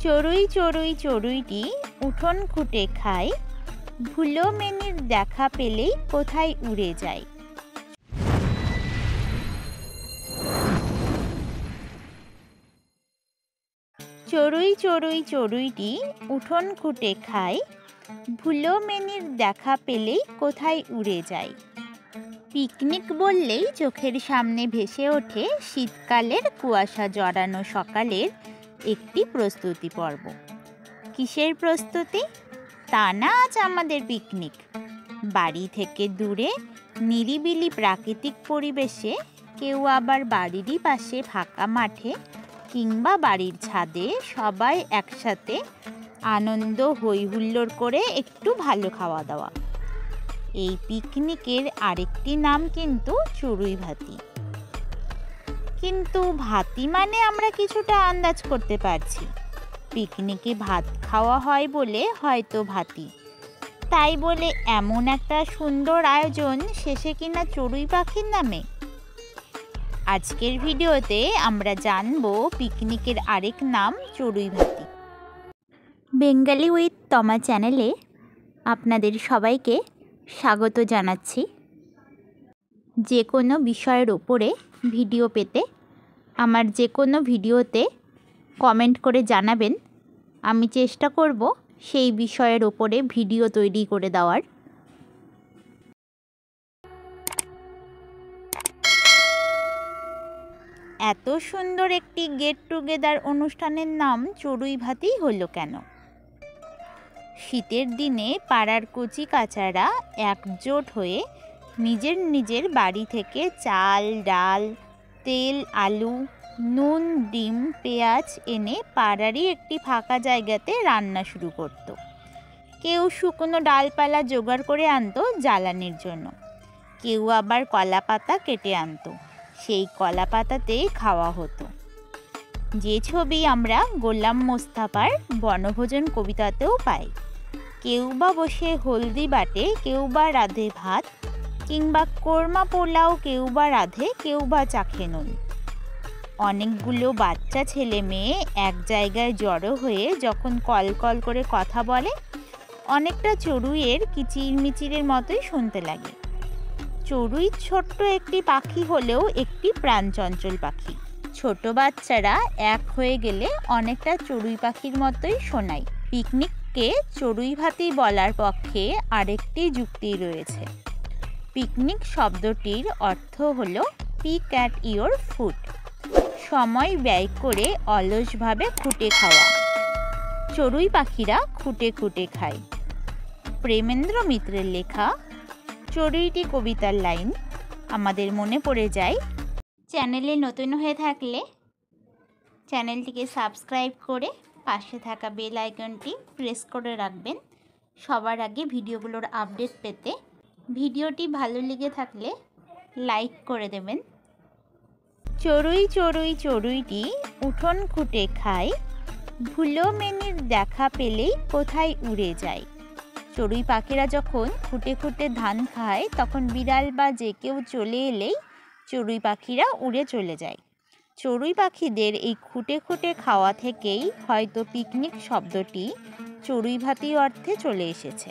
চড়ুই চড়ুই চড়ুইটি উঠোন খুঁটে খায়, ভুলো মেনির দেখা পেলেই কোথায় উড়ে যায়। চড়ুই চড়ুই চড়ুইটি উঠোন খুঁটে খায়, ভুলো মেনির দেখা পেলেই কোথায় উড়ে যায়। পিকনিক বললেই চোখের সামনে ভেসে ওঠে শীতকালের কুয়াশা জড়ানো সকালের একটি প্রস্তুতি পর্ব। কিসের প্রস্তুতি? তা না আজ আমাদের পিকনিক। বাড়ি থেকে দূরে নিরিবিলি প্রাকৃতিক পরিবেশে, কেউ আবার বাড়িরই পাশে ফাঁকা মাঠে কিংবা বাড়ির ছাদে সবাই একসাথে আনন্দ হই হুল্লোড় করে একটু ভালো খাওয়া দাওয়া। এই পিকনিকের আরেকটি নাম কিন্তু চড়ুই ভাতি। কিন্তু ভাতি মানে আমরা কিছুটা আন্দাজ করতে পারছি। পিকনিকে ভাত খাওয়া হয় বলে হয়তো ভাতি, তাই বলে এমন একটা সুন্দর আয়োজন শেষে কিনা চড়ুই পাখির নামে। আজকের ভিডিওতে আমরা জানবো পিকনিকের আরেক নাম চড়ুই ভাতি। বেঙ্গলি উইথ তমা চ্যানেলে আপনাদের সবাইকে স্বাগত জানাচ্ছি। যে কোনো বিষয়ের ওপরে ভিডিও পেতে আমার যে কোনো ভিডিওতে কমেন্ট করে জানাবেন। আমি চেষ্টা করব সেই বিষয়ের ওপরে ভিডিও তৈরি করে দেওয়ার। এত সুন্দর একটি গেট টুগেদার অনুষ্ঠানের নাম চড়ুই ভাতি হলো কেন? শীতের দিনে পাড়ার কচি কাচারা একজোট হয়ে নিজের নিজের বাড়ি থেকে চাল, ডাল, তেল, আলু, নুন, ডিম, পেঁয়াজ এনে পাড়ারই একটি ফাঁকা জায়গাতে রান্না শুরু করত। কেউ শুকনো ডালপালা জোগাড় করে আনতো জ্বালানির জন্য, কেউ আবার কলা পাতা কেটে আনতো, সেই কলা পাতাতেই খাওয়া হতো। যে ছবি আমরা গোলাম মোস্তফার বনভোজন কবিতাতেও পাই। কেউ বা বসে হলদি বাটে, কেউ বা রাঁধে ভাত, কিংবা কোরমা পোলাও কেউ বা রাঁধে, কেউ বা চাখে নুন। অনেকগুলো বাচ্চা ছেলে মেয়ে এক জায়গায় জড়ো হয়ে যখন কল কল করে কথা বলে, অনেকটা চড়ুইয়ের কিচিরমিচিরের মতোই শুনতে লাগে। চড়ুই ছোট্ট একটি পাখি হলেও একটি প্রাণচঞ্চল পাখি। ছোট বাচ্চারা এক হয়ে গেলে অনেকটা চড়ুই পাখির মতোই শোনায়। পিকনিককে চড়ুই ভাতি বলার পক্ষে আরেকটি যুক্তি রয়েছে। পিকনিক শব্দটির অর্থ হলো পিক অ্যাট ইয়োর ফুড, সময় ব্যয় করে অলসভাবে খুঁটে খাওয়া। চড়ুই পাখিরা খুঁটে খুঁটে খায়। প্রেমেন্দ্র মিত্রের লেখা চড়ুইটি কবিতার লাইন আমাদের মনে পড়ে যায়। চ্যানেলে নতুন হয়ে থাকলে চ্যানেলটিকে সাবস্ক্রাইব করে পাশে থাকা বেল আইকনটি প্রেস করে রাখবেন সবার আগে ভিডিওগুলোর আপডেট পেতে। ভিডিওটি ভালো লেগে থাকলে লাইক করে দেবেন। চড়ুই চড়ুই চড়ুইটি উঠোন খুঁটে খায়, ভুলো মেনির দেখা পেলেই কোথায় উড়ে যায়। চড়ুই পাখিরা যখন খুঁটে খুঁটে ধান খায়, তখন বিড়াল বা যে কেউ চলে এলেই চড়ুই পাখিরা উড়ে চলে যায়। চড়ুই পাখিদের এই খুঁটে খুঁটে খাওয়া থেকেই হয়তো পিকনিক শব্দটি চড়ুই ভাতি অর্থে চলে এসেছে।